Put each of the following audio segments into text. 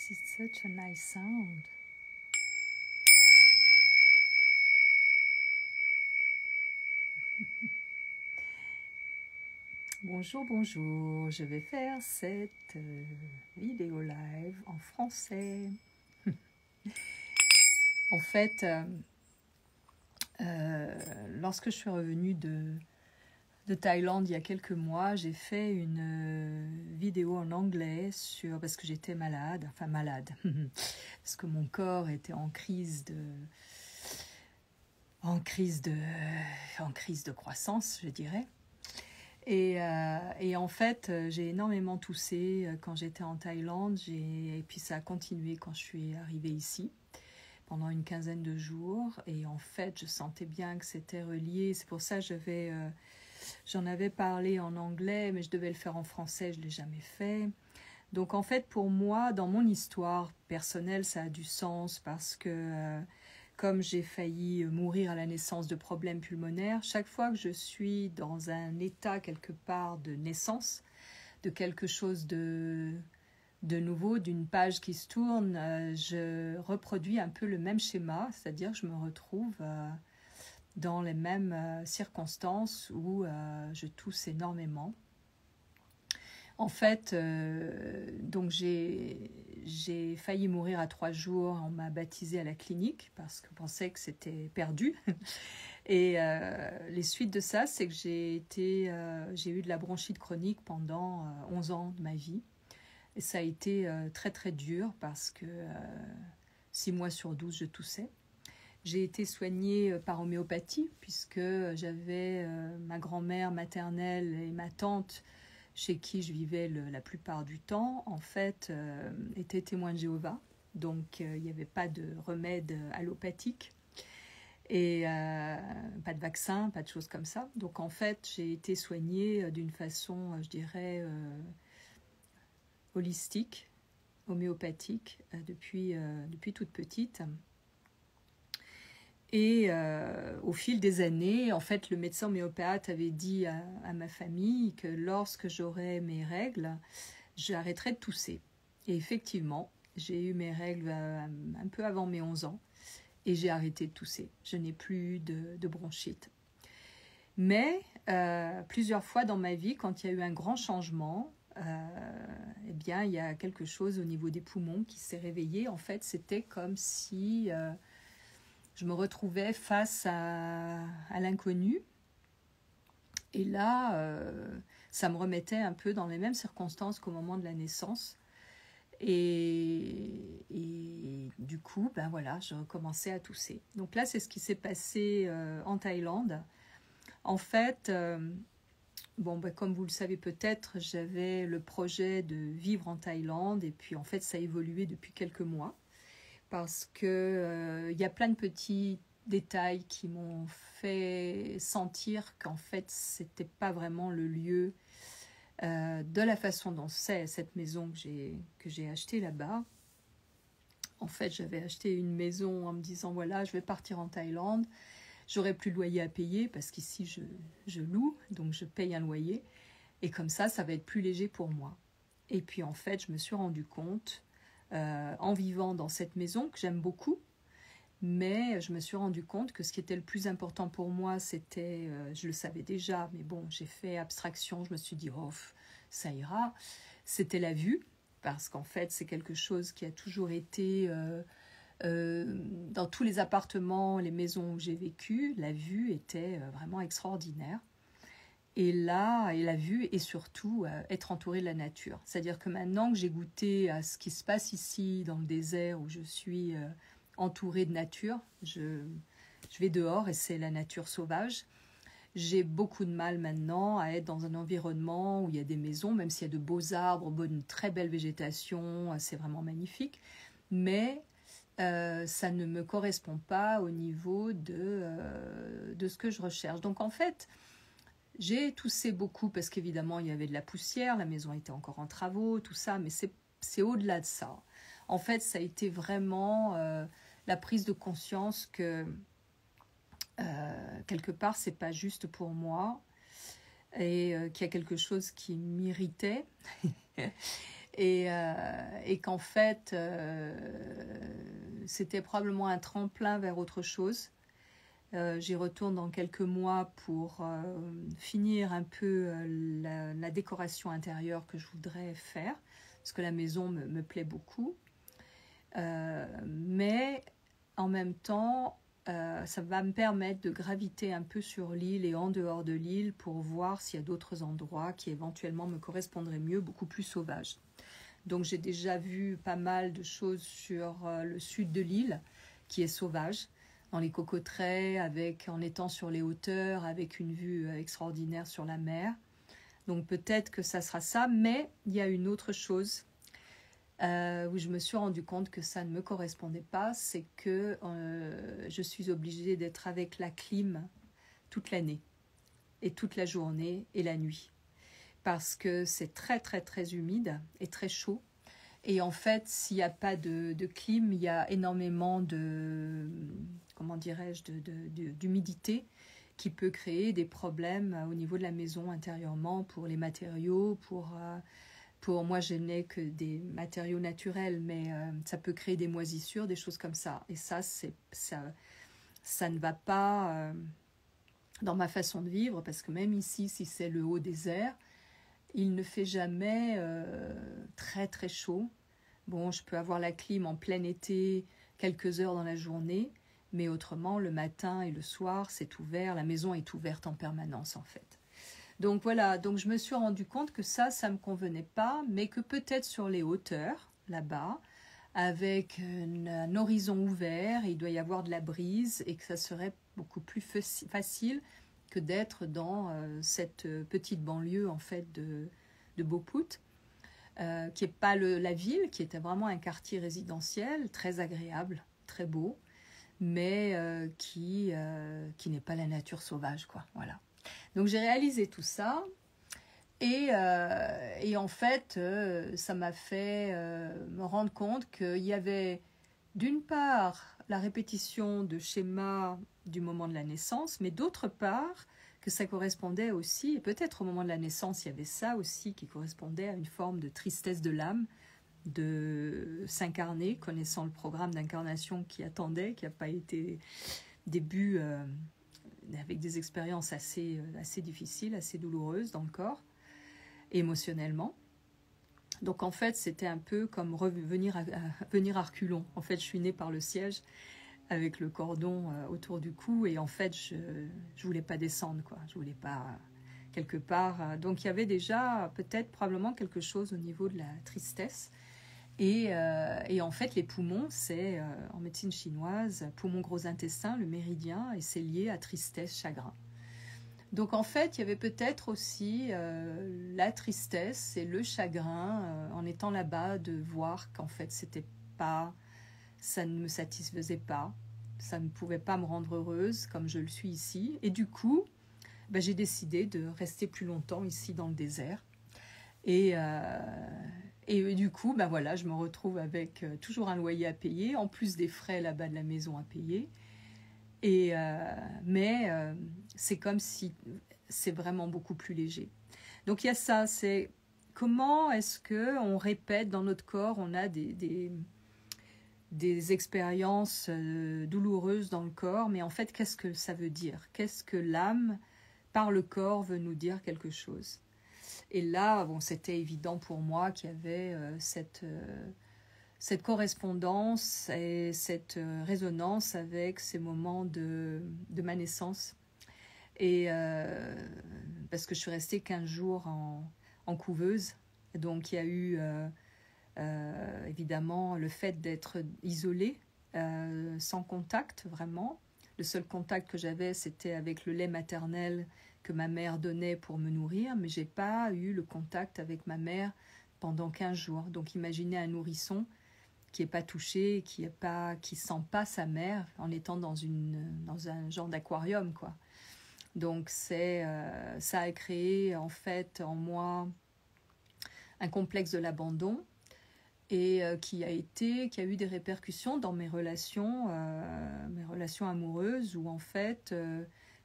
This is such a nice sound. Bonjour, bonjour. Je vais faire cette vidéo live en français. En fait, lorsque je suis revenue de Thaïlande il y a quelques mois, j'ai fait une vidéo en anglais parce que j'étais malade, parce que mon corps était en crise de croissance, je dirais. Et en fait, j'ai énormément toussé quand j'étais en Thaïlande, et puis ça a continué quand je suis arrivée ici pendant une quinzaine de jours. Et en fait, je sentais bien que c'était relié. C'est pour ça que j'en avais parlé en anglais, mais je devais le faire en français, je ne l'ai jamais fait. Donc en fait, pour moi, dans mon histoire personnelle, ça a du sens parce que comme j'ai failli mourir à la naissance de problèmes pulmonaires, chaque fois que je suis dans un état quelque part de naissance, de quelque chose de nouveau, d'une page qui se tourne, je reproduis un peu le même schéma, c'est-à-dire que je me retrouve dans les mêmes circonstances où je tousse énormément. En fait, donc j'ai failli mourir à 3 jours. On m'a baptisée à la clinique parce qu'on pensait que c'était perdu. Et les suites de ça, c'est que j'ai eu de la bronchite chronique pendant 11 ans de ma vie. Et ça a été très très dur parce que 6 mois sur 12, je toussais. J'ai été soignée par homéopathie puisque j'avais ma grand-mère maternelle et ma tante chez qui je vivais la plupart du temps, en fait, étaient témoins de Jéhovah. Donc, il n'y avait pas de remède allopathique et pas de vaccin, pas de choses comme ça. Donc, en fait, j'ai été soignée d'une façon, je dirais, holistique, homéopathique, depuis toute petite. Et au fil des années, en fait, le médecin homéopathe avait dit à ma famille que lorsque j'aurais mes règles, j'arrêterais de tousser. Et effectivement, j'ai eu mes règles un peu avant mes 11 ans et j'ai arrêté de tousser. Je n'ai plus de bronchite. Mais plusieurs fois dans ma vie, quand il y a eu un grand changement, eh bien, il y a quelque chose au niveau des poumons qui s'est réveillé. En fait, c'était comme si je me retrouvais face à l'inconnu. Et là, ça me remettait un peu dans les mêmes circonstances qu'au moment de la naissance. Et du coup, ben voilà, je recommençais à tousser. Donc là, c'est ce qui s'est passé en Thaïlande. En fait, comme vous le savez peut-être, j'avais le projet de vivre en Thaïlande. Et puis en fait, ça a évolué depuis quelques mois. Parce que y a plein de petits détails qui m'ont fait sentir qu'en fait, c'était pas vraiment le lieu de la façon dont c'est cette maison que j'ai achetée là-bas. En fait, j'avais acheté une maison en me disant, voilà, je vais partir en Thaïlande, j'aurai plus de loyer à payer parce qu'ici, je loue, donc je paye un loyer. Et comme ça va être plus léger pour moi. Et puis, en fait, je me suis rendu compte en vivant dans cette maison que j'aime beaucoup, mais je me suis rendu compte que ce qui était le plus important pour moi, c'était, je le savais déjà, mais bon, j'ai fait abstraction, je me suis dit, oh, ça ira, c'était la vue, parce qu'en fait, c'est quelque chose qui a toujours été, dans tous les appartements, les maisons où j'ai vécu, la vue était vraiment extraordinaire. Et là, la vue et surtout être entourée de la nature. C'est-à-dire que maintenant que j'ai goûté à ce qui se passe ici dans le désert où je suis entourée de nature, je vais dehors et c'est la nature sauvage. J'ai beaucoup de mal maintenant à être dans un environnement où il y a des maisons, même s'il y a de beaux arbres, une très belle végétation, c'est vraiment magnifique. Mais ça ne me correspond pas au niveau de ce que je recherche. Donc en fait, j'ai toussé beaucoup parce qu'évidemment, il y avait de la poussière, la maison était encore en travaux, tout ça, mais c'est au-delà de ça. En fait, ça a été vraiment la prise de conscience que quelque part, c'est pas juste pour moi et qu'il y a quelque chose qui m'irritait. et qu'en fait, c'était probablement un tremplin vers autre chose. J'y retourne dans quelques mois pour finir un peu la décoration intérieure que je voudrais faire, parce que la maison me plaît beaucoup. Mais en même temps, ça va me permettre de graviter un peu sur l'île et en dehors de l'île pour voir s'il y a d'autres endroits qui éventuellement me correspondraient mieux, beaucoup plus sauvages. Donc j'ai déjà vu pas mal de choses sur le sud de l'île qui est sauvage, dans les cocoteraies, en étant sur les hauteurs, avec une vue extraordinaire sur la mer. Donc peut-être que ça sera ça, mais il y a une autre chose où je me suis rendu compte que ça ne me correspondait pas, c'est que je suis obligée d'être avec la clim toute l'année, et toute la journée et la nuit, parce que c'est très très très humide et très chaud. Et en fait, s'il n'y a pas de clim, il y a énormément comment dirais-je, d'humidité qui peut créer des problèmes au niveau de la maison intérieurement pour les matériaux, pour moi, je n'ai que des matériaux naturels, mais ça peut créer des moisissures, des choses comme ça. Et ça ne va pas dans ma façon de vivre, parce que même ici, si c'est le haut désert, il ne fait jamais très très chaud. Bon, je peux avoir la clim en plein été, quelques heures dans la journée, mais autrement, le matin et le soir, c'est ouvert, la maison est ouverte en permanence en fait. Donc voilà, donc je me suis rendu compte que ça ne me convenait pas, mais que peut-être sur les hauteurs, là-bas, avec un horizon ouvert, il doit y avoir de la brise et que ça serait beaucoup plus facile que d'être dans cette petite banlieue en fait de Beaupout, qui n'est pas la ville, qui était vraiment un quartier résidentiel très agréable, très beau, mais qui n'est pas la nature sauvage, quoi. Voilà. Donc j'ai réalisé tout ça et en fait ça m'a fait me rendre compte qu'il y avait d'une part la répétition de schémas du moment de la naissance, mais d'autre part que ça correspondait aussi, et peut-être au moment de la naissance il y avait ça aussi qui correspondait à une forme de tristesse de l'âme, de s'incarner, connaissant le programme d'incarnation qui attendait, qui n'a pas été début avec des expériences assez difficiles, assez douloureuses dans le corps, émotionnellement. Donc en fait, c'était un peu comme venir à reculons. En fait, je suis née par le siège avec le cordon autour du cou et en fait, je voulais pas descendre, quoi. Je voulais pas quelque part. Donc il y avait déjà peut-être probablement quelque chose au niveau de la tristesse. Et en fait, les poumons, c'est en médecine chinoise, poumon gros intestin, le méridien, et c'est lié à tristesse, chagrin. Donc en fait, il y avait peut-être aussi la tristesse et le chagrin en étant là-bas, de voir qu'en fait, ça ne me satisfaisait pas, ça ne pouvait pas me rendre heureuse comme je le suis ici. Et du coup, j'ai décidé de rester plus longtemps ici dans le désert. Et du coup, voilà, je me retrouve avec toujours un loyer à payer, en plus des frais là-bas de la maison à payer. Mais c'est comme si c'est vraiment beaucoup plus léger. Donc il y a ça, c'est comment est-ce qu'on répète dans notre corps, on a des expériences douloureuses dans le corps, mais en fait, qu'est-ce que ça veut dire? Qu'est-ce que l'âme, par le corps, veut nous dire quelque chose? Et là, c'était évident pour moi qu'il y avait cette correspondance et cette résonance avec ces moments de ma naissance. Et parce que je suis restée 15 jours en couveuse. Donc il y a eu évidemment le fait d'être isolée, sans contact vraiment. Le seul contact que j'avais, c'était avec le lait maternel que ma mère donnait pour me nourrir, mais je n'ai pas eu le contact avec ma mère pendant 15 jours. Donc imaginez un nourrisson qui n'est pas touché, qui sent pas sa mère en étant dans un genre d'aquarium, quoi. Donc ça a créé en fait en moi un complexe de l'abandon et qui a eu des répercussions dans mes relations amoureuses, où en fait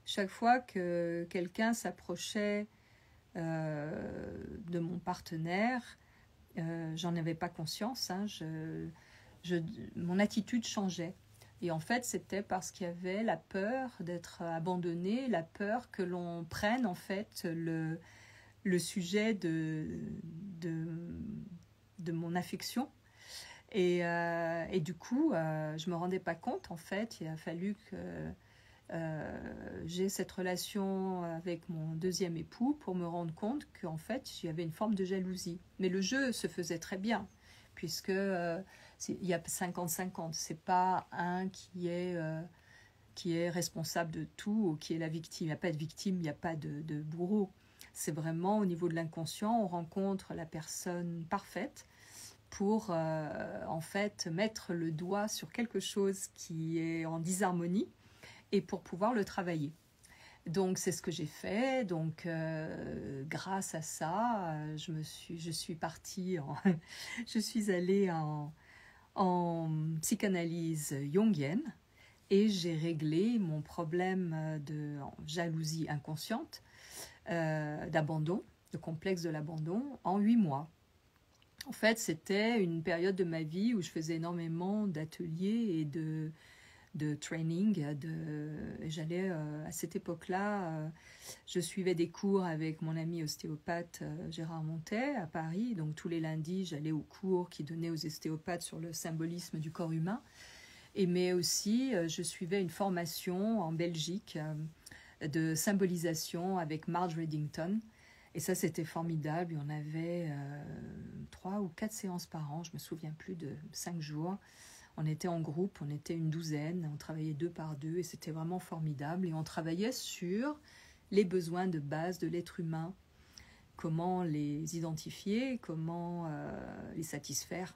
chaque fois que quelqu'un s'approchait de mon partenaire, j'en avais pas conscience, hein, mon attitude changeait. Et en fait, c'était parce qu'il y avait la peur d'être abandonné, la peur que l'on prenne en fait le sujet de mon affection. Et du coup, je me rendais pas compte, en fait, il a fallu que j'ai cette relation avec mon deuxième époux pour me rendre compte qu'en fait, il y avait une forme de jalousie. Mais le jeu se faisait très bien, puisque il y a 50-50. C'est pas un qui est responsable de tout ou qui est la victime. Il n'y a pas de victime, il n'y a pas de bourreau. C'est vraiment au niveau de l'inconscient, on rencontre la personne parfaite pour en fait mettre le doigt sur quelque chose qui est en disharmonie et pour pouvoir le travailler. Donc c'est ce que j'ai fait. Donc grâce à ça, je suis partie, je suis allée en psychanalyse jungienne et j'ai réglé mon problème de jalousie inconsciente, d'abandon, de complexe de l'abandon, en 8 mois. En fait, c'était une période de ma vie où je faisais énormément d'ateliers et de training. J'allais à cette époque-là, je suivais des cours avec mon ami ostéopathe Gérard Montet à Paris. Donc tous les lundis, j'allais aux cours qui donnaient aux ostéopathes sur le symbolisme du corps humain. Mais aussi, je suivais une formation en Belgique de symbolisation avec Marge Reddington. Et ça, c'était formidable. Et on avait 3 ou 4 séances par an, je ne me souviens plus, de 5 jours. On était en groupe, on était une douzaine, on travaillait 2 par 2 et c'était vraiment formidable. Et on travaillait sur les besoins de base de l'être humain, comment les identifier, comment les satisfaire,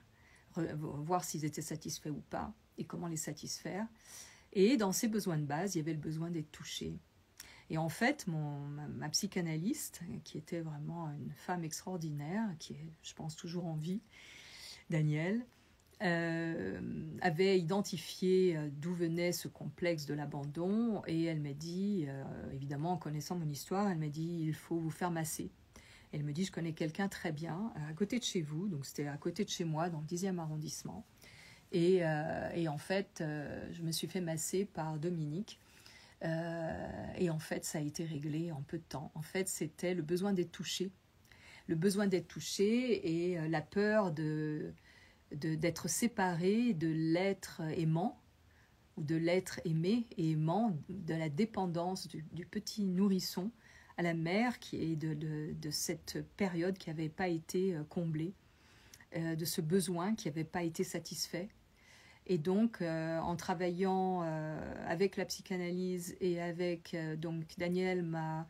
voir s'ils étaient satisfaits ou pas, et comment les satisfaire. Et dans ces besoins de base, il y avait le besoin d'être touché. Et en fait, ma psychanalyste, qui était vraiment une femme extraordinaire, qui est, je pense, toujours en vie, Danielle, avait identifié d'où venait ce complexe de l'abandon et elle m'a dit, évidemment en connaissant mon histoire, elle m'a dit il faut vous faire masser. Elle me dit je connais quelqu'un très bien à côté de chez vous, donc c'était à côté de chez moi dans le 10e arrondissement. Et en fait, je me suis fait masser par Dominique. Et en fait, ça a été réglé en peu de temps. En fait, c'était le besoin d'être touché. Le besoin d'être touché et la peur d'être séparé de l'être aimant ou de l'être aimé et aimant, de la dépendance du petit nourrisson à la mère qui est de cette période qui n'avait pas été comblée, de ce besoin qui n'avait pas été satisfait. Et donc, en travaillant avec la psychanalyse et avec donc Daniel m'a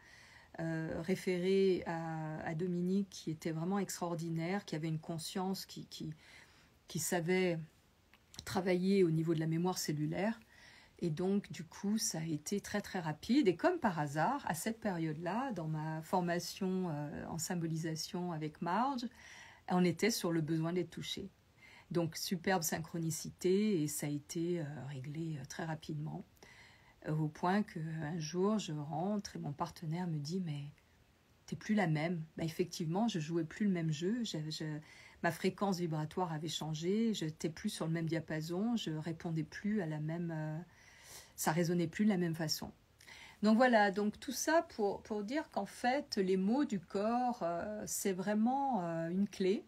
référé à Dominique qui était vraiment extraordinaire, qui avait une conscience, qui savait travailler au niveau de la mémoire cellulaire. Et donc, du coup, ça a été très, très rapide. Et comme par hasard, à cette période-là, dans ma formation en symbolisation avec Marge, on était sur le besoin d'être touché. Donc, superbe synchronicité et ça a été réglé très rapidement. Au point qu'un jour, je rentre et mon partenaire me dit « Mais t'es plus la même. » Effectivement, je jouais plus le même jeu. Ma fréquence vibratoire avait changé. Je n'étais plus sur le même diapason. Je répondais plus à la même... ça résonnait plus de la même façon. Donc voilà, donc tout ça pour dire qu'en fait, les mots du corps, c'est vraiment une clé.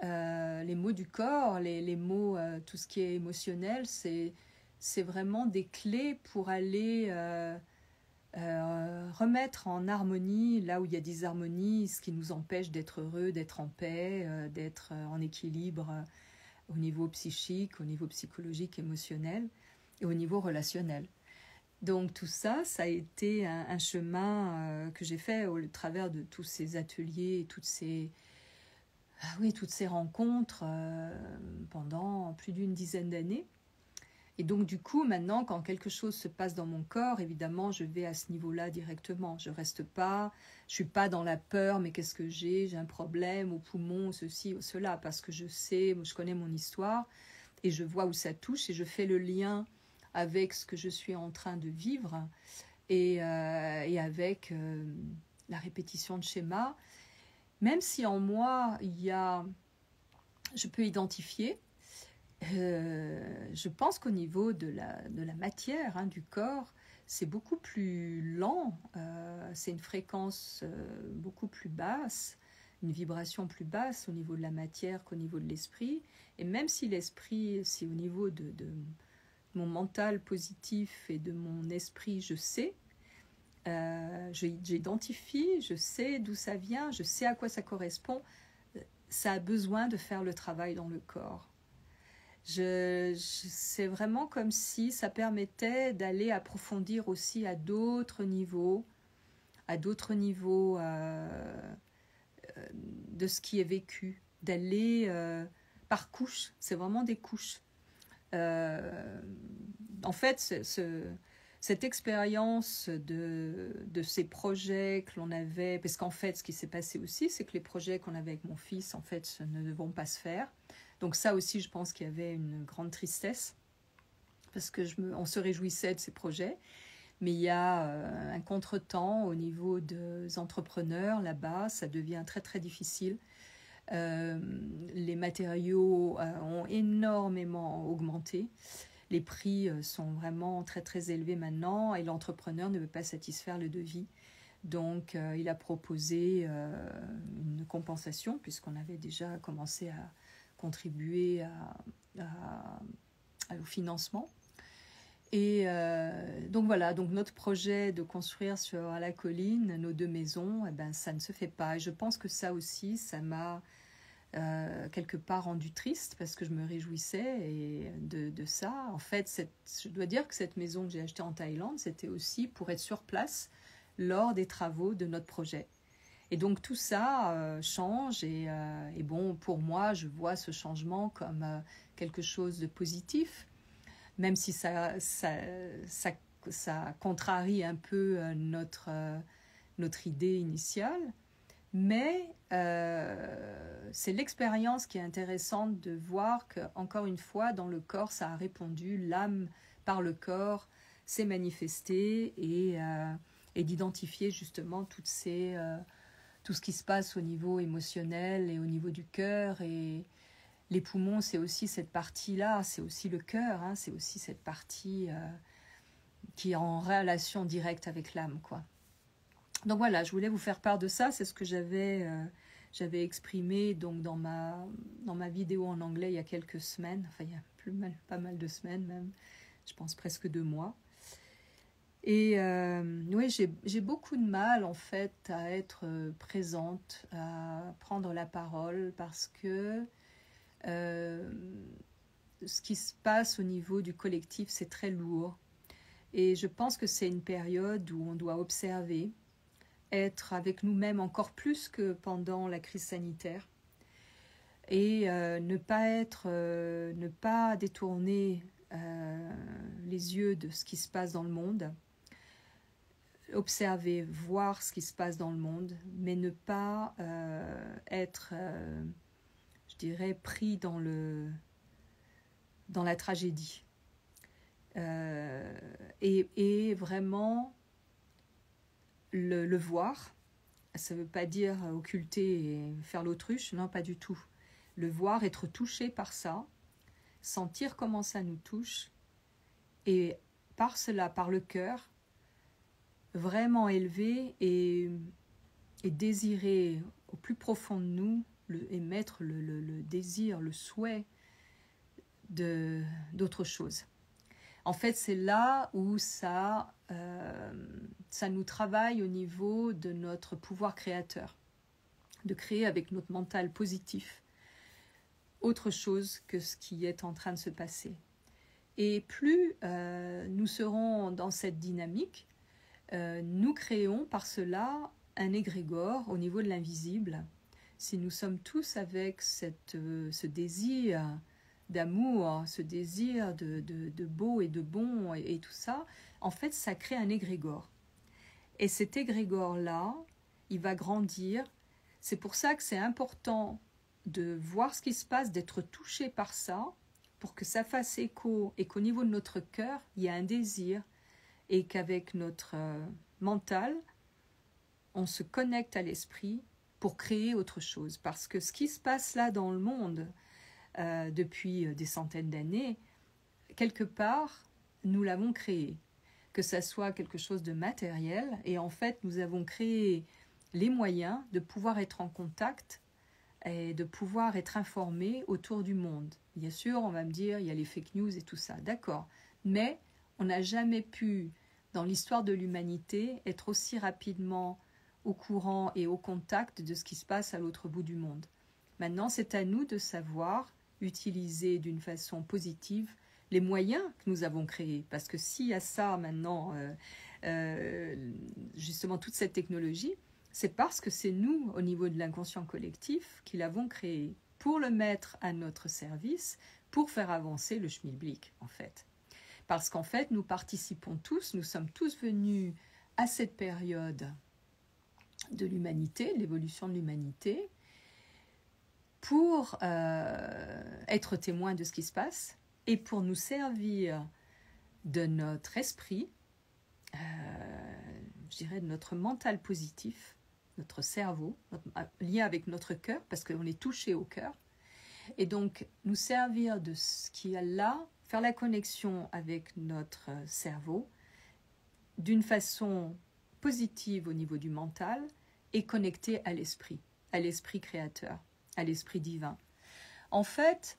Les mots du corps, les mots, tout ce qui est émotionnel, c'est vraiment des clés pour aller remettre en harmonie là où il y a des harmonies, ce qui nous empêche d'être heureux, d'être en paix, d'être en équilibre au niveau psychique, au niveau psychologique, émotionnel et au niveau relationnel. Donc tout ça, ça a été un chemin que j'ai fait au travers de tous ces ateliers et toutes ces rencontres pendant plus d'une dizaine d'années. Et donc du coup, maintenant, quand quelque chose se passe dans mon corps, évidemment, je vais à ce niveau-là directement. Je reste pas, je suis pas dans la peur, mais qu'est-ce que j'ai un problème au poumon, ceci ou cela, parce que je sais, je connais mon histoire et je vois où ça touche et je fais le lien avec ce que je suis en train de vivre et avec la répétition de schémas. Même si en moi, il y a je peux identifier. Je pense qu'au niveau de la matière, hein, du corps, c'est beaucoup plus lent, c'est une fréquence beaucoup plus basse, une vibration plus basse au niveau de la matière qu'au niveau de l'esprit. Et même si l'esprit, si au niveau de mon mental positif et de mon esprit, je sais, j'identifie, je sais d'où ça vient, je sais à quoi ça correspond, ça a besoin de faire le travail dans le corps. C'est vraiment comme si ça permettait d'aller approfondir aussi à d'autres niveaux de ce qui est vécu, d'aller par couches, c'est vraiment des couches. En fait, cette expérience de ces projets que l'on avait, parce qu'en fait, ce qui s'est passé aussi, c'est que les projets qu'on avait avec mon fils, en fait, ne vont pas se faire. Donc ça aussi, je pense qu'il y avait une grande tristesse, parce que on se réjouissait de ces projets, mais il y a un contretemps au niveau des entrepreneurs là-bas, ça devient très très difficile. Les matériaux ont énormément augmenté, les prix sont vraiment très très élevés maintenant, et l'entrepreneur ne veut pas satisfaire le devis. Donc il a proposé une compensation, puisqu'on avait déjà commencé à contribuer au financement. Et donc voilà, donc notre projet de construire sur la colline nos 2 maisons, eh ben, ça ne se fait pas. Et je pense que ça aussi, ça m'a quelque part rendu triste, parce que je me réjouissais de ça. En fait, je dois dire que cette maison que j'ai achetée en Thaïlande, c'était aussi pour être sur place lors des travaux de notre projet. Et donc tout ça change, et bon, pour moi, je vois ce changement comme quelque chose de positif, même si ça contrarie un peu notre idée initiale. Mais c'est l'expérience qui est intéressante, de voir qu'encore une fois, dans le corps, ça a répondu, l'âme par le corps s'est manifestée, et d'identifier justement tout ce qui se passe au niveau émotionnel et au niveau du cœur. Et les poumons, c'est aussi cette partie-là, c'est aussi le cœur, hein, c'est aussi cette partie qui est en relation directe avec l'âme, quoi. Donc voilà, je voulais vous faire part de ça, c'est ce que j'avais exprimé donc dans ma vidéo en anglais il y a quelques semaines, enfin il y a pas mal de semaines même, je pense presque 2 mois. Et oui, j'ai beaucoup de mal en fait à être présente, à prendre la parole, parce que ce qui se passe au niveau du collectif, c'est très lourd. Et je pense que c'est une période où on doit observer, être avec nous-mêmes encore plus que pendant la crise sanitaire, et ne pas détourner les yeux de ce qui se passe dans le monde, observer, voir ce qui se passe dans le monde, mais ne pas être, je dirais, pris dans la tragédie. Et vraiment le voir. Ça ne veut pas dire occulter et faire l'autruche, non, pas du tout. Le voir, être touché par ça, sentir comment ça nous touche, et par cela, par le cœur, vraiment élever et désirer au plus profond de nous, et mettre le désir, le souhait d'autre chose. En fait, c'est là où ça nous travaille au niveau de notre pouvoir créateur, de créer avec notre mental positif autre chose que ce qui est en train de se passer. Et plus nous serons dans cette dynamique, nous créons par cela un égrégore au niveau de l'invisible. Si nous sommes tous avec ce désir d'amour, ce désir de beau et de bon et tout ça, en fait, ça crée un égrégore. Et cet égrégore-là, il va grandir. C'est pour ça que c'est important de voir ce qui se passe, d'être touché par ça, pour que ça fasse écho, et qu'au niveau de notre cœur, il y a un désir, et qu'avec notre mental, on se connecte à l'esprit pour créer autre chose. Parce que ce qui se passe là dans le monde, depuis des centaines d'années, quelque part, nous l'avons créé. Que ça soit quelque chose de matériel, et en fait, nous avons créé les moyens de pouvoir être en contact et de pouvoir être informés autour du monde. Bien sûr, on va me dire, il y a les fake news et tout ça, d'accord. Mais on n'a jamais pu, dans l'histoire de l'humanité, être aussi rapidement au courant et au contact de ce qui se passe à l'autre bout du monde. Maintenant, c'est à nous de savoir utiliser d'une façon positive les moyens que nous avons créés. Parce que s'il y a ça maintenant, justement toute cette technologie, c'est parce que c'est nous, au niveau de l'inconscient collectif, qui l'avons créé pour le mettre à notre service, pour faire avancer le schmilblick, en fait. Parce qu'en fait, nous participons tous, nous sommes tous venus à cette période de l'humanité, l'évolution de l'humanité, pour être témoins de ce qui se passe et pour nous servir de notre esprit, je dirais de notre mental positif, notre cerveau, lien avec notre cœur, parce qu'on est touché au cœur, et donc nous servir de ce qui est là, faire la connexion avec notre cerveau d'une façon positive au niveau du mental et connecté à l'esprit créateur, à l'esprit divin. En fait,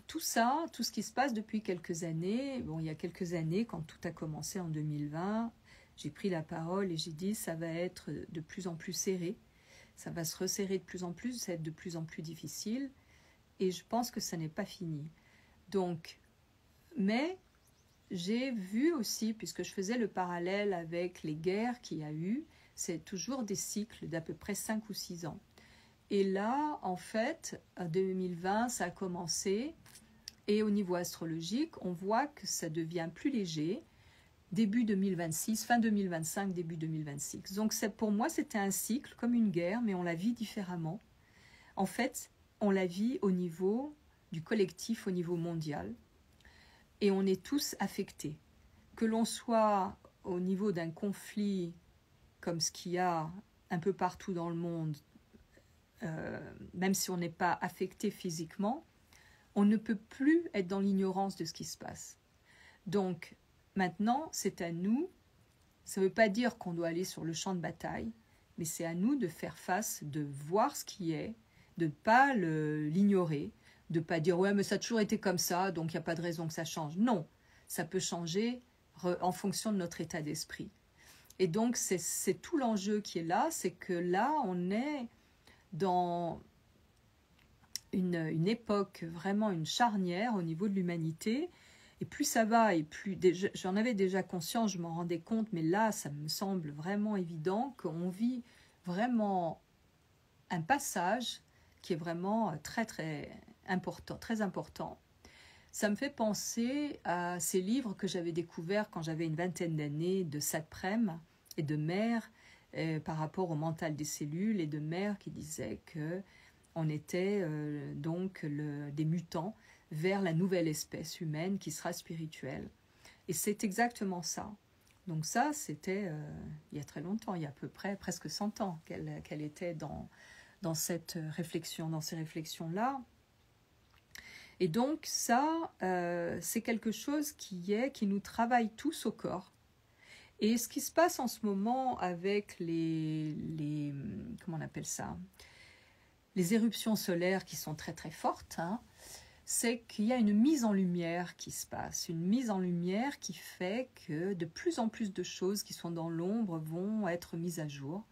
tout ça, tout ce qui se passe depuis quelques années, bon, il y a quelques années, quand tout a commencé en 2020, j'ai pris la parole et j'ai dit ça va être de plus en plus serré, ça va se resserrer de plus en plus, ça va être de plus en plus difficile, et je pense que ça n'est pas fini. Donc, mais j'ai vu aussi, puisque je faisais le parallèle avec les guerres qu'il y a eu, c'est toujours des cycles d'à peu près 5 ou 6 ans. Et là, en fait, en 2020, ça a commencé, et au niveau astrologique, on voit que ça devient plus léger, début 2026, fin 2025, début 2026. Donc pour moi, c'était un cycle, comme une guerre, mais on la vit différemment. En fait, on la vit au niveau du collectif, au niveau mondial, et on est tous affectés. Que l'on soit au niveau d'un conflit comme ce qu'il y a un peu partout dans le monde, même si on n'est pas affecté physiquement, on ne peut plus être dans l'ignorance de ce qui se passe. Donc, maintenant, c'est à nous, ça ne veut pas dire qu'on doit aller sur le champ de bataille, mais c'est à nous de faire face, de voir ce qui est, de ne pas l'ignorer, de ne pas dire « ouais, mais ça a toujours été comme ça, donc il n'y a pas de raison que ça change ». Non, ça peut changer en fonction de notre état d'esprit. Et donc, c'est tout l'enjeu qui est là, c'est que là, on est dans une époque, vraiment une charnière au niveau de l'humanité. Et plus ça va, et plus j'en avais déjà conscience, je m'en rendais compte, mais là, ça me semble vraiment évident qu'on vit vraiment un passage qui est vraiment très, très important, très important. Ça me fait penser à ces livres que j'avais découverts quand j'avais une vingtaine d'années de Satprem et de Mère par rapport au mental des cellules, et de Mère qui disait que on était donc des mutants vers la nouvelle espèce humaine qui sera spirituelle. Et c'est exactement ça. Donc ça, c'était il y a très longtemps, il y a à peu près presque 100 ans qu'elle était dans cette réflexion, dans ces réflexions-là. Et donc ça, c'est quelque chose qui nous travaille tous au corps. Et ce qui se passe en ce moment avec comment on appelle ça, les éruptions solaires qui sont très très fortes, hein, c'est qu'il y a une mise en lumière qui se passe, une mise en lumière qui fait que de plus en plus de choses qui sont dans l'ombre vont être mises à jour.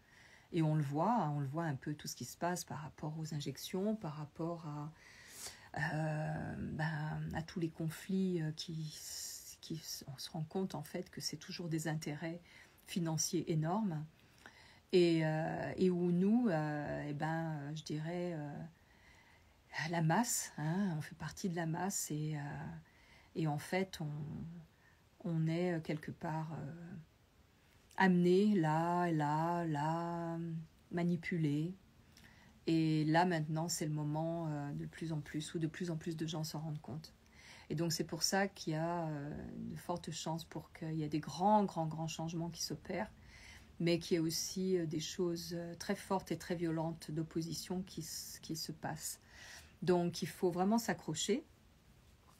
Et on le voit un peu tout ce qui se passe par rapport aux injections, par rapport à tous les conflits on se rend compte en fait que c'est toujours des intérêts financiers énormes et où nous, je dirais, la masse, hein, on fait partie de la masse et en fait on est quelque part amené là, manipulé. Et là, maintenant, c'est le moment de plus en plus, où de plus en plus de gens s'en rendent compte. Et donc, c'est pour ça qu'il y a de fortes chances pour qu'il y ait des grands changements qui s'opèrent, mais qu'il y ait aussi des choses très fortes et très violentes d'opposition qui se passent. Donc il faut vraiment s'accrocher,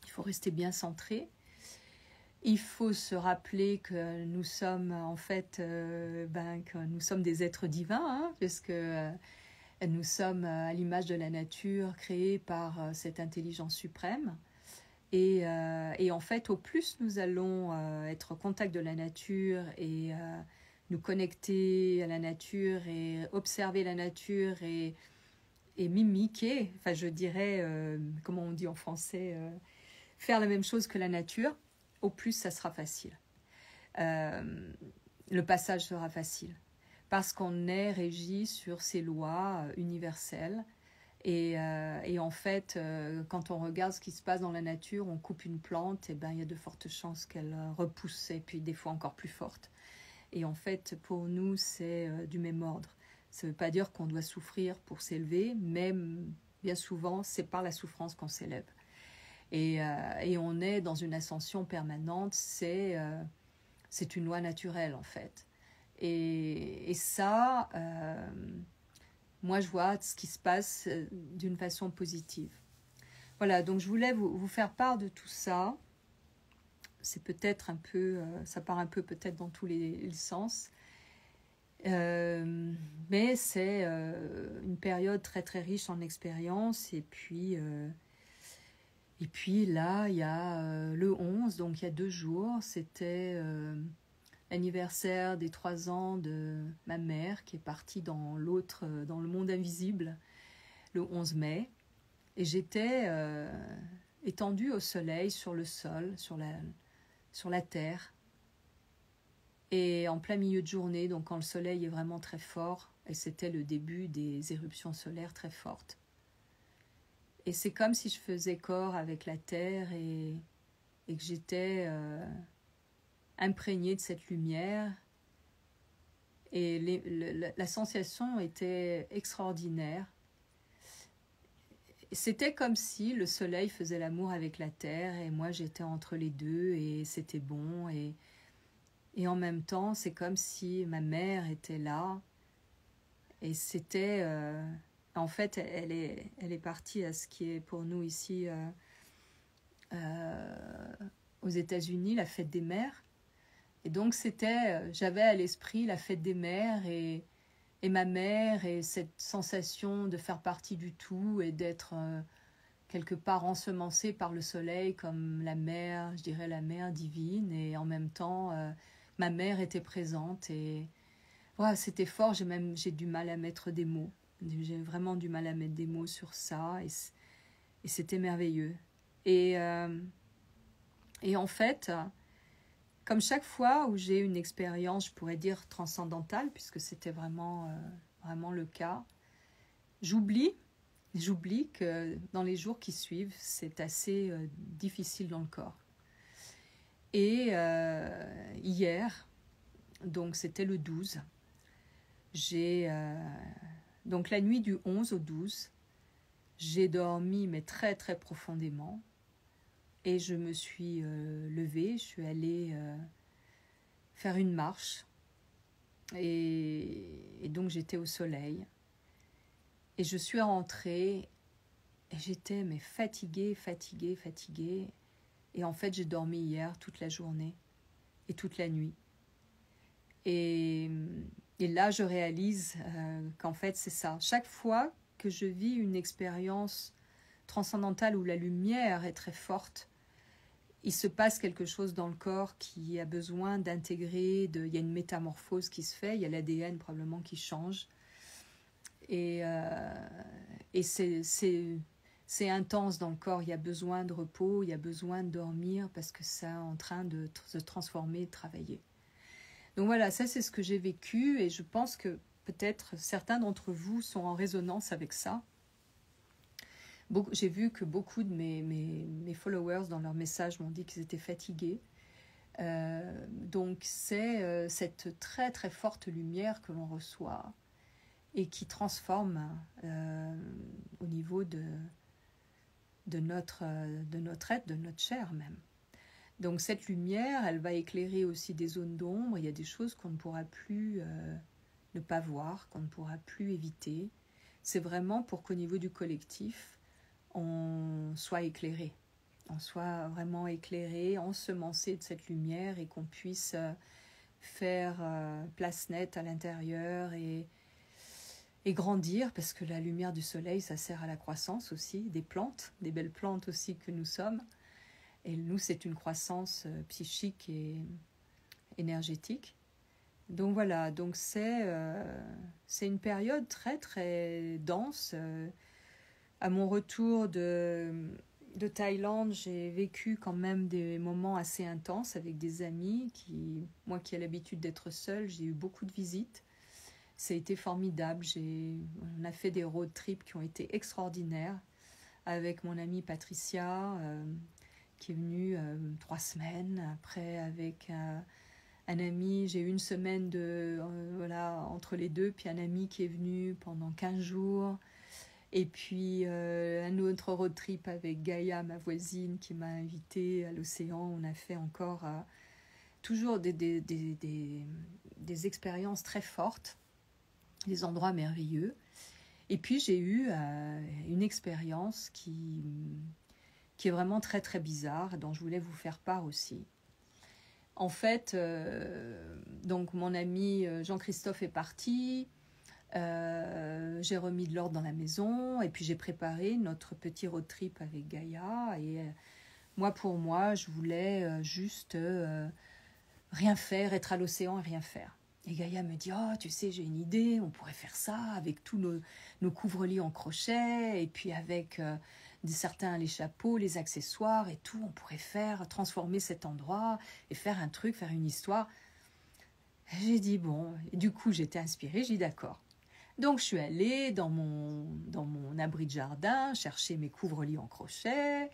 il faut rester bien centré. Il faut se rappeler que nous sommes en fait que nous sommes des êtres divins, hein, puisque nous sommes à l'image de la nature, créés par cette intelligence suprême. Et en fait, au plus nous allons être au contact de la nature et nous connecter à la nature et observer la nature et mimiquer, enfin je dirais, comment on dit en français, faire la même chose que la nature, au plus ça sera facile. Le passage sera facile parce qu'on est régi sur ces lois universelles et en fait quand on regarde ce qui se passe dans la nature, on coupe une plante, et ben il y a de fortes chances qu'elle repousse et puis des fois encore plus forte. Et en fait pour nous c'est du même ordre. Ça ne veut pas dire qu'on doit souffrir pour s'élever, mais bien souvent c'est par la souffrance qu'on s'élève. Et on est dans une ascension permanente, c'est une loi naturelle en fait. Et ça, moi je vois ce qui se passe d'une façon positive. Voilà, donc je voulais vous faire part de tout ça. C'est peut-être un peu, ça part un peu peut-être dans tous les sens. Mais c'est une période très très riche en expérience et puis là, il y a le 11, donc il y a 2 jours, c'était l'anniversaire des 3 ans de ma mère qui est partie dans le monde invisible, le 11 mai. Et j'étais étendue au soleil, sur le sol, sur la terre. Et en plein milieu de journée, donc quand le soleil est vraiment très fort, et c'était le début des éruptions solaires très fortes. Et c'est comme si je faisais corps avec la terre et que j'étais imprégnée de cette lumière. Et la sensation était extraordinaire. C'était comme si le soleil faisait l'amour avec la terre et moi j'étais entre les deux et c'était bon. Et en même temps, c'est comme si ma mère était là. Et c'était... en fait, elle est partie à ce qui est pour nous ici aux États-Unis, la fête des mères. Et donc j'avais à l'esprit la fête des mères et ma mère et cette sensation de faire partie du tout et d'être quelque part ensemencée par le soleil comme la mère, je dirais la mère divine. Et en même temps, ma mère était présente et voilà, c'était fort. J'ai du mal à mettre des mots. J'ai vraiment du mal à mettre des mots sur ça et c'était merveilleux. Et en fait, comme chaque fois où j'ai une expérience, je pourrais dire transcendantale, puisque c'était vraiment le cas, j'oublie que dans les jours qui suivent, c'est assez difficile dans le corps. Et hier, donc c'était le 12, donc la nuit du 11 au 12, j'ai dormi mais très très profondément. Et je me suis levée, je suis allée faire une marche. Et donc j'étais au soleil. Et je suis rentrée et j'étais mais fatiguée. Et en fait, j'ai dormi hier toute la journée et toute la nuit. Et là, je réalise qu'en fait, c'est ça. Chaque fois que je vis une expérience transcendantale où la lumière est très forte, il se passe quelque chose dans le corps qui a besoin d'intégrer, il y a une métamorphose qui se fait, il y a l'ADN probablement qui change. Et c'est intense dans le corps, il y a besoin de repos, il y a besoin de dormir parce que c'est en train de se transformer, de travailler. Donc voilà, ça c'est ce que j'ai vécu et je pense que peut-être certains d'entre vous sont en résonance avec ça. J'ai vu que beaucoup de mes followers dans leurs messages m'ont dit qu'ils étaient fatigués. Donc c'est cette très très forte lumière que l'on reçoit et qui transforme au niveau de notre être, de notre chair même. Donc cette lumière, elle va éclairer aussi des zones d'ombre. Il y a des choses qu'on ne pourra plus ne pas voir, qu'on ne pourra plus éviter. C'est vraiment pour qu'au niveau du collectif, on soit éclairé. On soit vraiment éclairé, ensemencé de cette lumière et qu'on puisse faire place nette à l'intérieur et grandir, parce que la lumière du soleil, ça sert à la croissance aussi, des plantes, des belles plantes aussi que nous sommes. Et nous, c'est une croissance psychique et énergétique. Donc voilà, donc c'est une période très très dense. À mon retour de Thaïlande, j'ai vécu quand même des moments assez intenses avec des amis. Moi qui ai l'habitude d'être seule, j'ai eu beaucoup de visites. Ça a été formidable. On a fait des road trips qui ont été extraordinaires avec mon amie Patricia, qui est venue 3 semaines. Après, avec un ami, j'ai eu une semaine entre les deux, puis un ami qui est venu pendant 15 jours. Et puis un autre road trip avec Gaïa, ma voisine, qui m'a invitée à l'océan. On a fait encore toujours des expériences très fortes, des endroits merveilleux. Et puis j'ai eu une expérience qui est vraiment très très bizarre, dont je voulais vous faire part aussi. En fait, donc mon ami Jean-Christophe est parti. J'ai remis de l'ordre dans la maison et puis j'ai préparé notre petit road trip avec Gaïa. Et pour moi, je voulais juste rien faire, être à l'océan et rien faire. Et Gaïa me dit, oh, tu sais, j'ai une idée, on pourrait faire ça avec tous nos couvre-lits en crochet et puis avec certains les chapeaux, les accessoires et tout. On pourrait transformer cet endroit et faire un truc, faire une histoire. Et j'ai dit, bon, et du coup, j'étais inspirée, j'ai dit d'accord. Donc, je suis allée dans mon abri de jardin, chercher mes couvre-lits en crochet.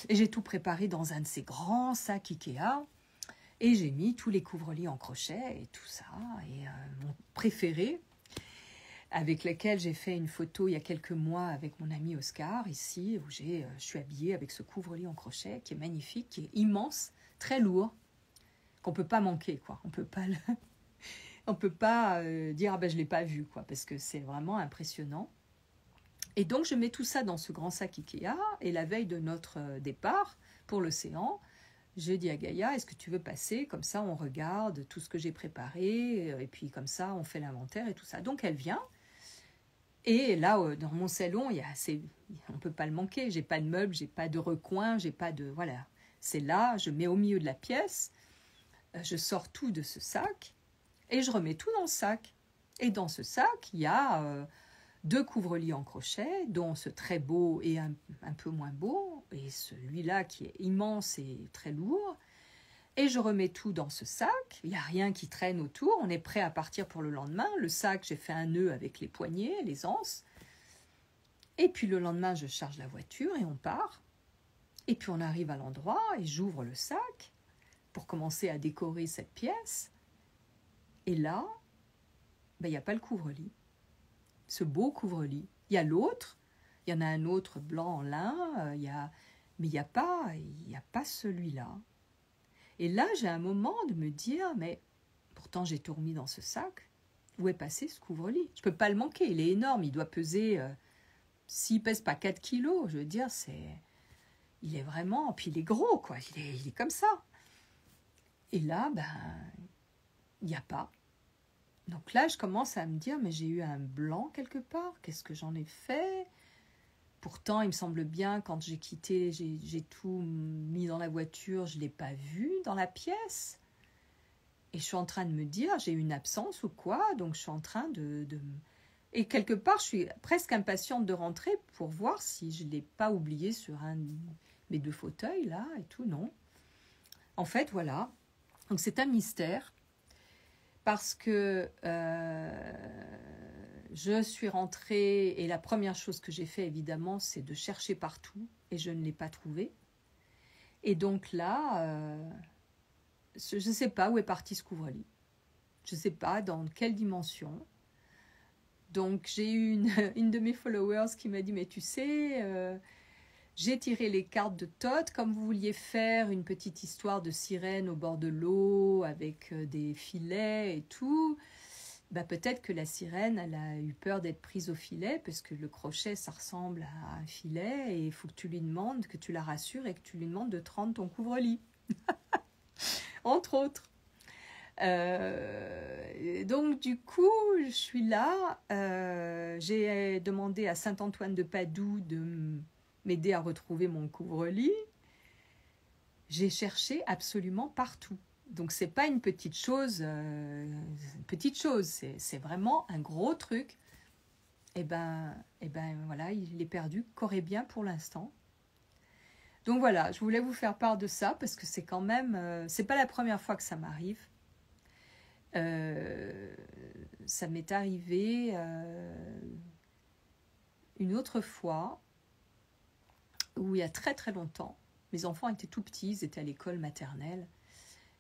Et j'ai tout préparé dans un de ces grands sacs Ikea. Et j'ai mis tous les couvre-lits en crochet et tout ça. Et mon préféré, avec lequel j'ai fait une photo il y a quelques mois avec mon ami Oscar, ici, où je suis habillée avec ce couvre-lit en crochet qui est magnifique, qui est immense, très lourd, qu'on ne peut pas manquer, quoi. On peut pas on peut pas dire je l'ai pas vu, quoi, parce que c'est vraiment impressionnant. Et donc je mets tout ça dans ce grand sac Ikea et la veille de notre départ pour l'océan, j'ai dit à Gaïa, est-ce que tu veux passer, comme ça on regarde tout ce que j'ai préparé et puis comme ça on fait l'inventaire et tout ça. Donc elle vient et là dans mon salon on peut pas le manquer, j'ai pas de meubles, j'ai pas de recoin, j'ai pas de voilà, c'est là, je mets au milieu de la pièce, je sors tout de ce sac. Et je remets tout dans le sac. Et dans ce sac, il y a 2 couvre-lits en crochet, dont ce très beau et un peu moins beau, et celui-là qui est immense et très lourd. Et je remets tout dans ce sac. Il n'y a rien qui traîne autour. On est prêt à partir pour le lendemain. Le sac, j'ai fait un nœud avec les poignets, les anses. Et puis le lendemain, je charge la voiture et on part. Et puis on arrive à l'endroit et j'ouvre le sac pour commencer à décorer cette pièce. Et là, il n'y a pas le couvre-lit, ce beau couvre-lit. Il y a l'autre, il y en a un autre blanc en lin, mais il n'y a pas celui-là. Et là, j'ai un moment de me dire, mais pourtant j'ai tout remis dans ce sac, où est passé ce couvre-lit? Je ne peux pas le manquer, il est énorme, il doit peser, s'il ne pèse pas 4 kilos, je veux dire, il est vraiment, puis il est gros, quoi, il est comme ça. Et là, il n'y a pas. Donc là, je commence à me dire, mais j'ai eu un blanc quelque part, qu'est-ce que j'en ai fait? Pourtant, il me semble bien, quand j'ai quitté, j'ai tout mis dans la voiture, je ne l'ai pas vu dans la pièce. Et je suis en train de me dire, j'ai eu une absence ou quoi? Donc je suis en train de... Et quelque part, je suis presque impatiente de rentrer pour voir si je ne l'ai pas oublié sur un de mes 2 fauteuils, là, et tout, non. En fait, voilà. Donc c'est un mystère. Parce que je suis rentrée et la première chose que j'ai fait, évidemment, c'est de chercher partout et je ne l'ai pas trouvé. Et donc là, je ne sais pas où est parti ce couvre-lit. Je ne sais pas dans quelle dimension. Donc j'ai eu une de mes followers qui m'a dit, mais tu sais... j'ai tiré les cartes de Thoth, comme vous vouliez faire une petite histoire de sirène au bord de l'eau avec des filets et tout. bah peut-être que la sirène, elle a eu peur d'être prise au filet, parce que le crochet, ça ressemble à un filet, et il faut que tu lui demandes, que tu la rassures, et que tu lui demandes de te rendre ton couvre-lit, entre autres. Donc du coup, je suis là, j'ai demandé à Saint-Antoine de Padoue de m'aider à retrouver mon couvre-lit. J'ai cherché absolument partout. Donc c'est pas une petite chose, c'est vraiment un gros truc. Et ben voilà, il est perdu, qu'aurait bien pour l'instant. Donc voilà, je voulais vous faire part de ça parce que c'est quand même, c'est pas la première fois que ça m'arrive. Ça m'est arrivé une autre fois où il y a très très longtemps, mes enfants étaient tout petits, ils étaient à l'école maternelle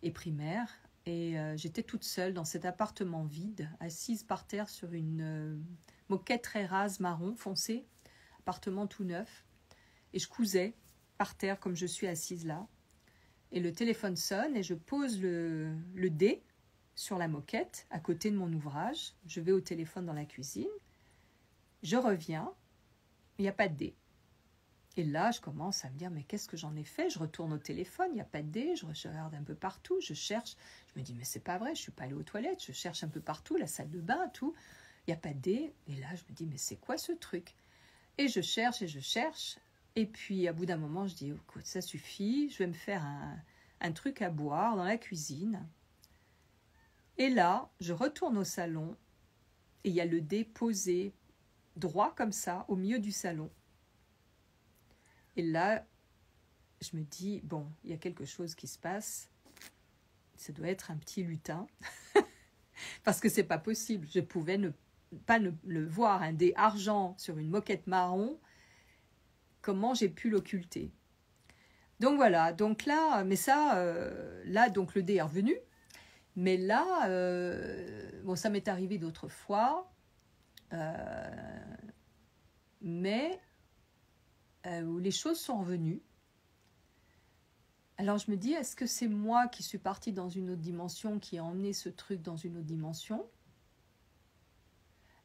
et primaire, et j'étais toute seule dans cet appartement vide, assise par terre sur une moquette très rase marron foncé, appartement tout neuf, et je cousais par terre comme je suis assise là, et le téléphone sonne et je pose le dé sur la moquette à côté de mon ouvrage, je vais au téléphone dans la cuisine, je reviens, il n'y a pas de dé. Et là, je commence à me dire, mais qu'est-ce que j'en ai fait? Je retourne au téléphone, il n'y a pas de dé, je regarde un peu partout, je cherche. Je me dis, mais c'est pas vrai, je ne suis pas allée aux toilettes, je cherche un peu partout, la salle de bain, tout. Il n'y a pas de dé. Et là, je me dis, mais c'est quoi ce truc? Et je cherche et je cherche. Et puis, à bout d'un moment, je dis, écoute, ça suffit, je vais me faire un truc à boire dans la cuisine. Et là, je retourne au salon et il y a le dé posé droit comme ça, au milieu du salon. Et là, je me dis, bon, il y a quelque chose qui se passe. Ça doit être un petit lutin. Parce que c'est pas possible. Je pouvais pas le voir, un dé argent sur une moquette marron. Comment j'ai pu l'occulter? Donc voilà, donc là, mais ça, là, donc le dé est revenu. Mais là, bon, ça m'est arrivé d'autres fois. Mais où les choses sont revenues. Alors je me dis, est-ce que c'est moi qui suis partie dans une autre dimension, qui ai emmené ce truc dans une autre dimension?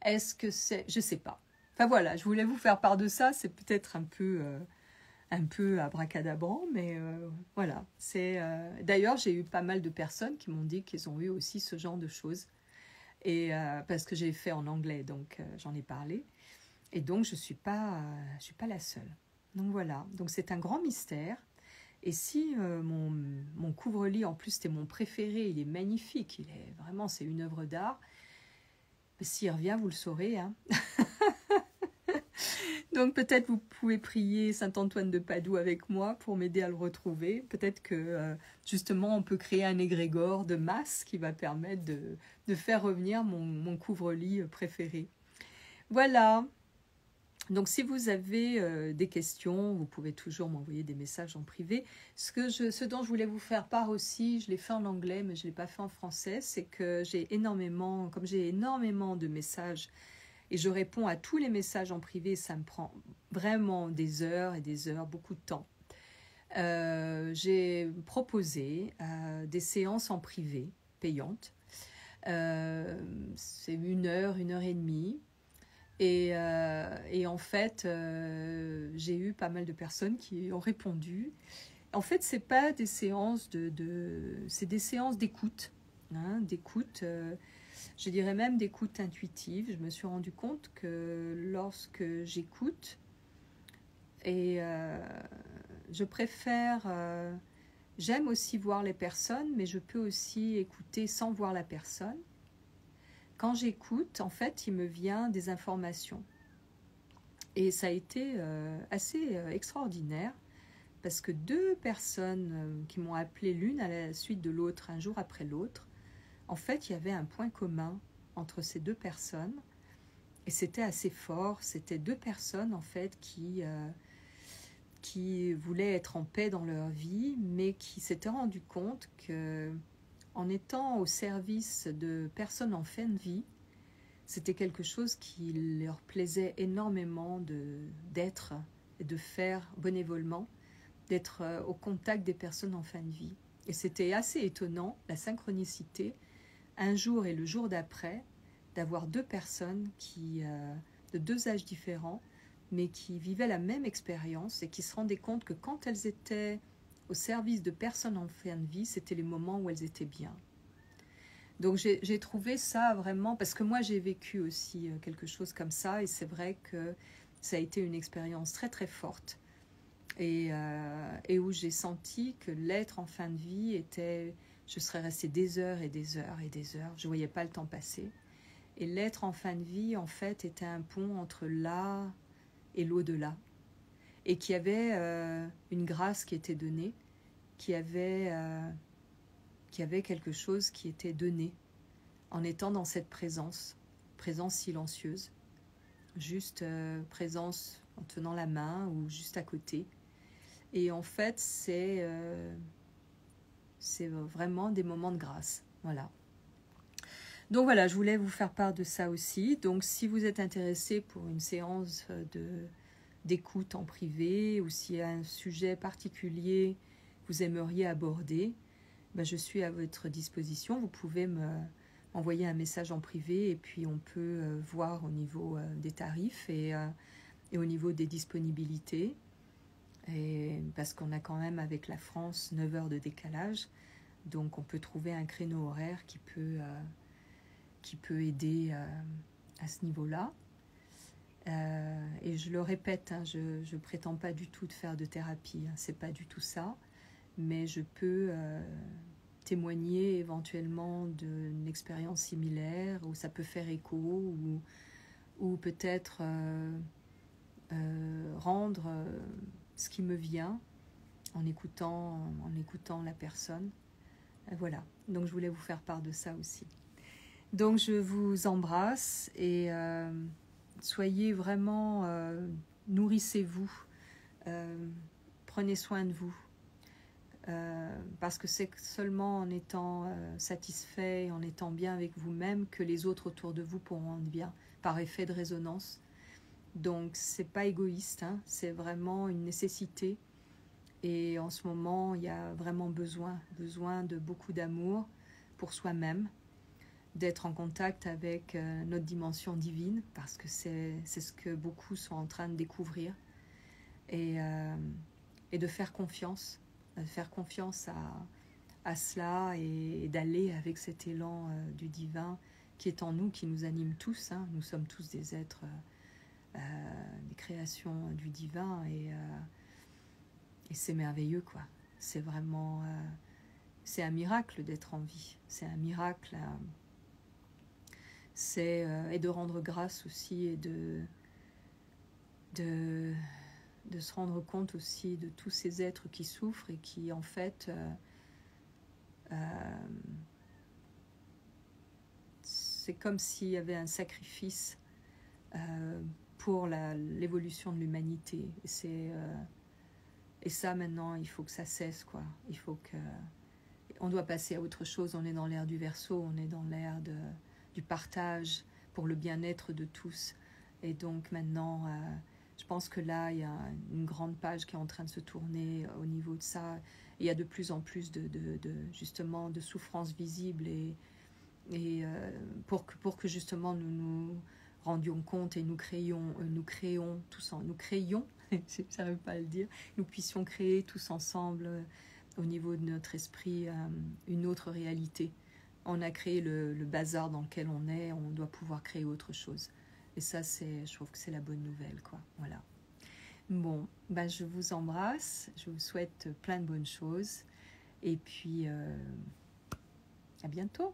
Est-ce que c'est... Je ne sais pas. Enfin voilà, je voulais vous faire part de ça, c'est peut-être un peu abracadabrant, mais voilà. D'ailleurs, j'ai eu pas mal de personnes qui m'ont dit qu'ils ont eu aussi ce genre de choses. Et parce que j'ai fait en anglais, donc j'en ai parlé. Et donc, je suis pas la seule. Donc voilà, donc c'est un grand mystère. Et si mon couvre-lit, en plus c'était mon préféré, il est magnifique, c'est une œuvre d'art, s'il revient, vous le saurez. Hein. Donc peut-être vous pouvez prier Saint-Antoine de Padoue avec moi pour m'aider à le retrouver. Peut-être que justement on peut créer un égrégore de masse qui va permettre de faire revenir mon couvre-lit préféré. Voilà. Donc si vous avez des questions, vous pouvez toujours m'envoyer des messages en privé. Ce dont je voulais vous faire part aussi, je l'ai fait en anglais mais je ne l'ai pas fait en français, c'est que comme j'ai énormément de messages et je réponds à tous les messages en privé, ça me prend vraiment des heures et des heures, beaucoup de temps. J'ai proposé des séances en privé, payantes. C'est 1 heure et demie. Et en fait, j'ai eu pas mal de personnes qui ont répondu. En fait, c'est pas des séances c'est des séances d'écoute, hein, d'écoute. Je dirais même d'écoute intuitive. Je me suis rendu compte que lorsque j'écoute, et je préfère, j'aime aussi voir les personnes, mais je peux aussi écouter sans voir la personne. Quand j'écoute, en fait, il me vient des informations. Et ça a été assez extraordinaire, parce que 2 personnes qui m'ont appelé l'une à la suite de l'autre, un jour après l'autre, en fait, il y avait un point commun entre ces 2 personnes, et c'était assez fort. C'était 2 personnes, en fait, qui voulaient être en paix dans leur vie, mais qui s'étaient rendues compte que en étant au service de personnes en fin de vie, c'était quelque chose qui leur plaisait énormément d'être et de faire bénévolement, d'être au contact des personnes en fin de vie. Et c'était assez étonnant, la synchronicité. Un jour et le jour d'après, d'avoir deux personnes de deux âges différents, mais qui vivaient la même expérience et qui se rendaient compte que quand elles étaient au service de personnes en fin de vie, c'était les moments où elles étaient bien. Donc j'ai trouvé ça vraiment, parce que moi j'ai vécu aussi quelque chose comme ça, et c'est vrai que ça a été une expérience très très forte, et où j'ai senti que l'être en fin de vie était, je serais restée des heures et des heures et des heures, je ne voyais pas le temps passer. Et l'être en fin de vie, en fait, était un pont entre là et l'au-delà, et qui avait une grâce qui était donnée, qui avait quelque chose qui était donné en étant dans cette présence silencieuse, juste présence en tenant la main ou juste à côté. Et en fait, c'est vraiment des moments de grâce. Voilà. Donc voilà, je voulais vous faire part de ça aussi. Donc si vous êtes intéressé pour une séance d'écoute en privé, ou s'il y a un sujet particulier que vous aimeriez aborder, ben je suis à votre disposition. Vous pouvez m'envoyer un message en privé, et puis on peut voir au niveau des tarifs et au niveau des disponibilités. Et parce qu'on a quand même avec la France 9 heures de décalage, donc on peut trouver un créneau horaire qui peut aider à ce niveau-là. Et je le répète, hein, je ne prétends pas du tout de faire de thérapie, hein, c'est pas du tout ça, mais je peux témoigner éventuellement d'une expérience similaire, où ça peut faire écho, ou peut-être rendre ce qui me vient en écoutant la personne. Voilà, donc je voulais vous faire part de ça aussi. Donc je vous embrasse, et soyez vraiment, nourrissez-vous, prenez soin de vous, parce que c'est seulement en étant satisfait, en étant bien avec vous-même, que les autres autour de vous pourront être bien, par effet de résonance. Donc c'est pas égoïste, hein, c'est vraiment une nécessité, et en ce moment il y a vraiment besoin de beaucoup d'amour pour soi-même, d'être en contact avec notre dimension divine, parce que c'est ce que beaucoup sont en train de découvrir, et de faire confiance à cela, et d'aller avec cet élan du divin qui est en nous, qui nous anime tous, hein. Nous sommes tous des êtres, des créations du divin, et c'est merveilleux, quoi. C'est vraiment c'est un miracle d'être en vie, c'est un miracle. Et de rendre grâce aussi, et de se rendre compte aussi de tous ces êtres qui souffrent, et qui en fait c'est comme s'il y avait un sacrifice pour l'évolution de l'humanité, et ça maintenant il faut que ça cesse, quoi. Il faut que on doit passer à autre chose. On est dans l'ère du Verseau, on est dans l'ère du partage pour le bien-être de tous, et donc maintenant je pense que là il y a une grande page qui est en train de se tourner au niveau de ça. Il y a de plus en plus justement de souffrances visibles, et pour que justement nous rendions compte, et nous créions j'arrive pas à le dire, nous puissions créer tous ensemble au niveau de notre esprit une autre réalité. On a créé le bazar dans lequel on doit pouvoir créer autre chose. Et ça, je trouve que c'est la bonne nouvelle, quoi. Voilà. Bon, ben je vous embrasse, je vous souhaite plein de bonnes choses, et puis à bientôt.